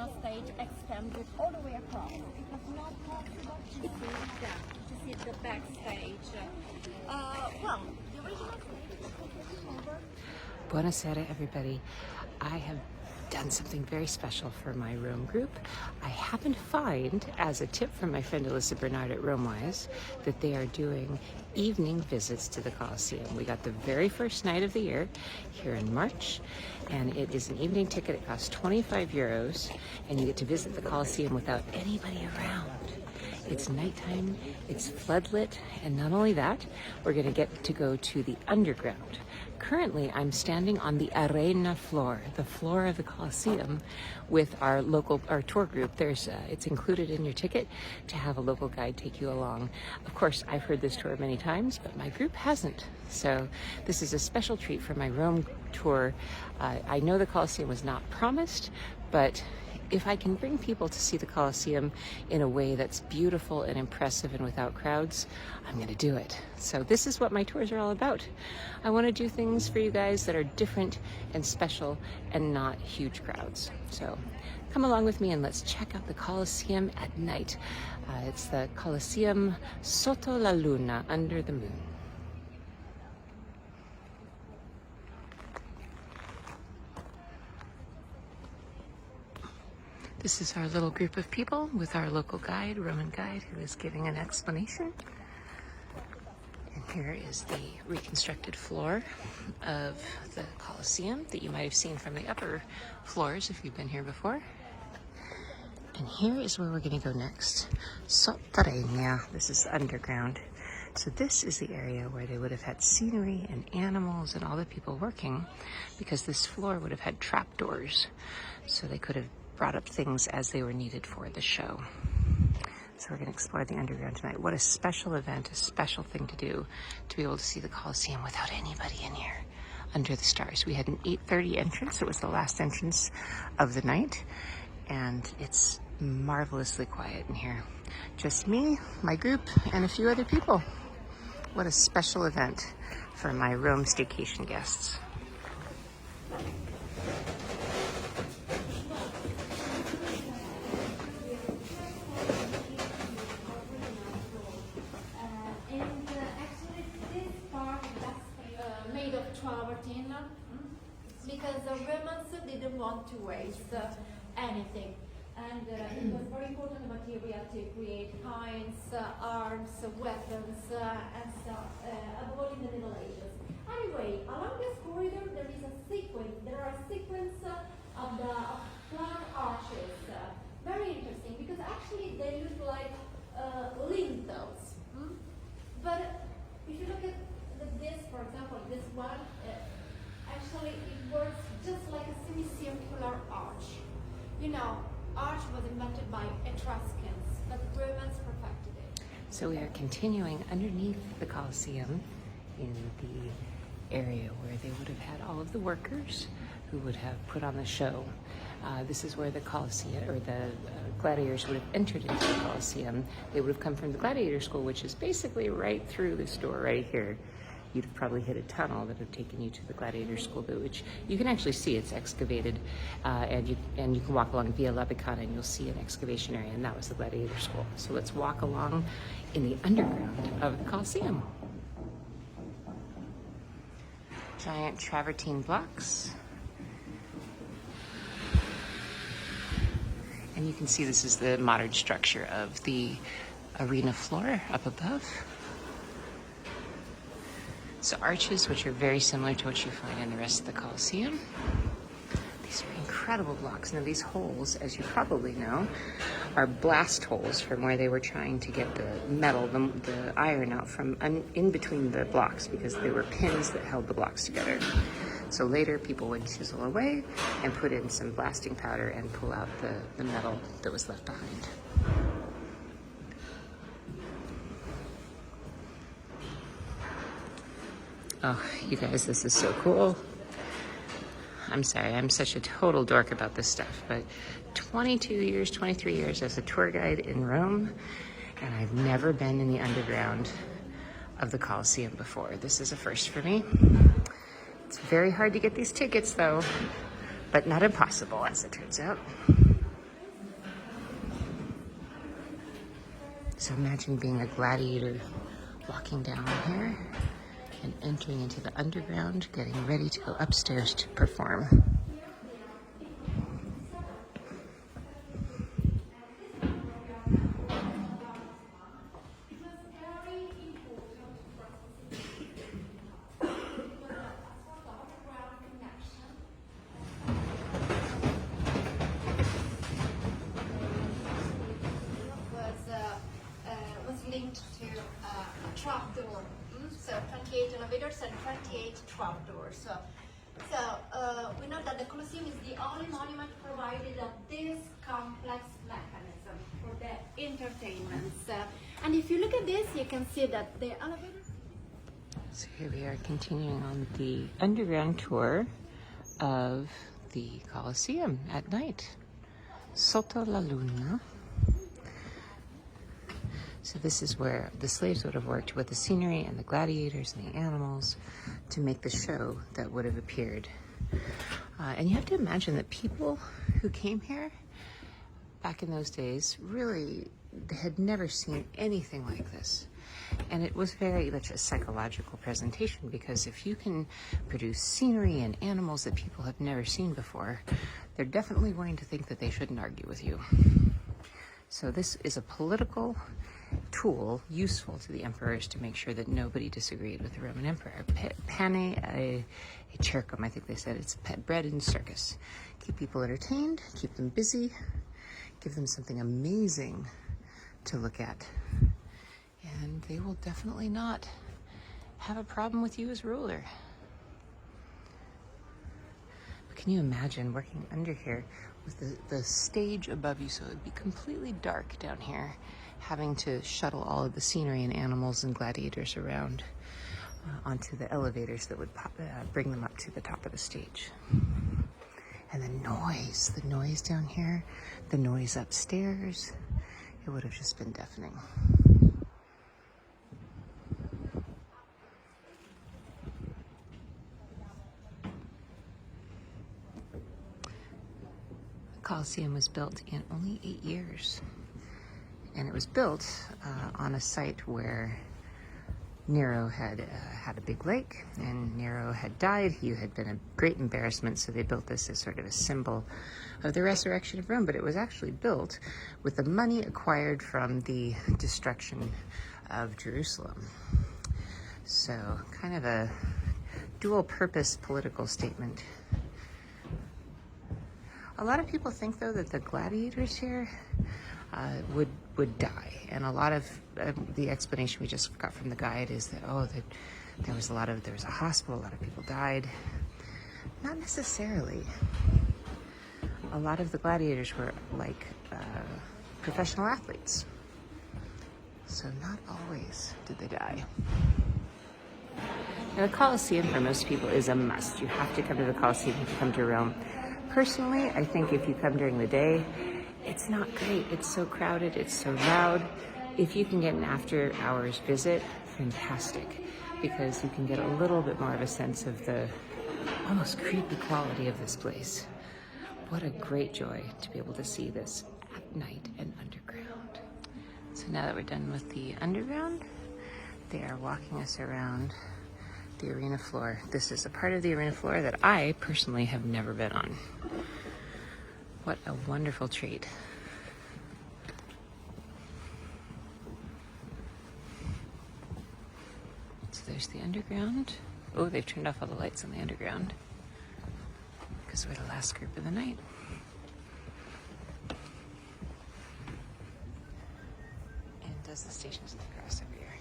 final stage extended all the way across. It was not possible to see the backstage. Well, the original stage is over. Buonasera, everybody. I have done something very special for my Rome group. I happened to find, as a tip from my friend Alyssa Bernard at RomeWise, that they are doing evening visits to the Colosseum. We got the very first night of the year here in March, and it is an evening ticket. It costs 25 euros, and you get to visit the Colosseum without anybody around. It's nighttime, it's floodlit, and not only that, we're going to get to go to the underground. Currently, I'm standing on the arena floor, the floor of the Colosseum, with our tour group. It's included in your ticket to have a local guide take you along. Of course, I've heard this tour many times, but my group hasn't. So this is a special treat for my Rome tour. I know the Colosseum was not promised, but if I can bring people to see the Colosseum in a way that's beautiful and impressive and without crowds, I'm going to do it. So this is what my tours are all about. I want to do things for you guys that are different and special and not huge crowds. So come along with me and let's check out the Colosseum at night. It's the Colosseo Sotto La Luna, under the moon. This is our little group of people with our local guide, Roman guide, who is giving an explanation. And here is the reconstructed floor of the Colosseum that you might have seen from the upper floors if you've been here before. And here is where we're going to go next. Sotterranea. This is underground. So this is the area where they would have had scenery and animals and all the people working, because this floor would have had trapdoors, so they could have brought up things as they were needed for the show. So we're going to explore the underground tonight. What a special event, a special thing to do, to be able to see the Colosseum without anybody in here under the stars. We had an 8:30 entrance. It was the last entrance of the night, and it's marvelously quiet in here. Just me, my group, and a few other people. What a special event for my Rome staycation guests. Because the Romans didn't want to waste anything, and it was very important material to create hinds, arms, weapons, and stuff, above all in the Middle Ages. Anyway, along this corridor there is a sequence. There are a sequence of flat arches. Very interesting, because actually they look like lintels. But if you look at this, for example, this one. Actually, it works just like a semicircular arch. You know, arch was invented by Etruscans, but Romans perfected it. So we are continuing underneath the Colosseum in the area where they would have had all of the workers who would have put on the show. This is where the Colosseum, or the gladiators, would have entered into the Colosseum. They would have come from the gladiator school, which is basically right through this door right here. You'd have probably hit a tunnel that would have taken you to the gladiator school, which you can actually see. It's excavated, and you can walk along Via Labicana and you'll see an excavation area, and that was the gladiator school. So let's walk along in the underground of the Colosseum. Giant travertine blocks. And you can see this is the modern structure of the arena floor up above. So arches, which are very similar to what you find in the rest of the Colosseum. These are incredible blocks. Now these holes, as you probably know, are blast holes from where they were trying to get the metal, the iron out from in between the blocks, because they were pins that held the blocks together. So later people would chisel away and put in some blasting powder and pull out the metal that was left behind. Oh, you guys, this is so cool. I'm sorry, I'm such a total dork about this stuff, but 22 years, 23 years as a tour guide in Rome, and I've never been in the underground of the Colosseum before. This is a first for me. It's very hard to get these tickets though, but not impossible as it turns out. So imagine being a gladiator walking down here and entering into the underground, getting ready to go upstairs to perform. Was linked to a trapdoor. So 28 elevators and 28 trapdoors. So we know that the Colosseum is the only monument provided of this complex mechanism for the entertainments. And if you look at this, you can see that the elevators. So here we are continuing on the underground tour of the Colosseum at night. Sotto la Luna. So this is where the slaves would have worked with the scenery and the gladiators and the animals to make the show that would have appeared. And you have to imagine that people who came here back in those days really had never seen anything like this. And it was very much a psychological presentation, because if you can produce scenery and animals that people have never seen before, they're definitely going to think that they shouldn't argue with you. So this is a political tool useful to the emperors to make sure that nobody disagreed with the Roman emperor. Pane a circum, I think they said. It's bread and circus. Keep people entertained, keep them busy, give them something amazing to look at. And they will definitely not have a problem with you as ruler. But can you imagine working under here with the stage above you, so it would be completely dark down here, having to shuttle all of the scenery and animals and gladiators around onto the elevators that would bring them up to the top of the stage. And the noise down here, the noise upstairs, it would have just been deafening. The Colosseum was built in only 8 years. And it was built on a site where Nero had had a big lake, and Nero had died. He had been a great embarrassment, so they built this as sort of a symbol of the resurrection of Rome. But it was actually built with the money acquired from the destruction of Jerusalem. So kind of a dual-purpose political statement. A lot of people think, though, that the gladiators here would die, and a lot of the explanation we just got from the guide is that there was a hospital, a lot of people died. Not necessarily. A lot of the gladiators were like professional athletes, so not always did they die. Now, the Colosseum for most people is a must. You have to come to the Colosseum if you come to Rome. Personally, I think if you come during the day, it's not great. It's so crowded, it's so loud. If you can get an after-hours visit, fantastic, because you can get a little bit more of a sense of the almost creepy quality of this place. What a great joy to be able to see this at night and underground. So now that we're done with the underground, they are walking us around the arena floor. This is a part of the arena floor that I personally have never been on. What a wonderful treat. So there's the underground. Oh, they've turned off all the lights on the underground because we're the last group of the night. And does the stations look across over here?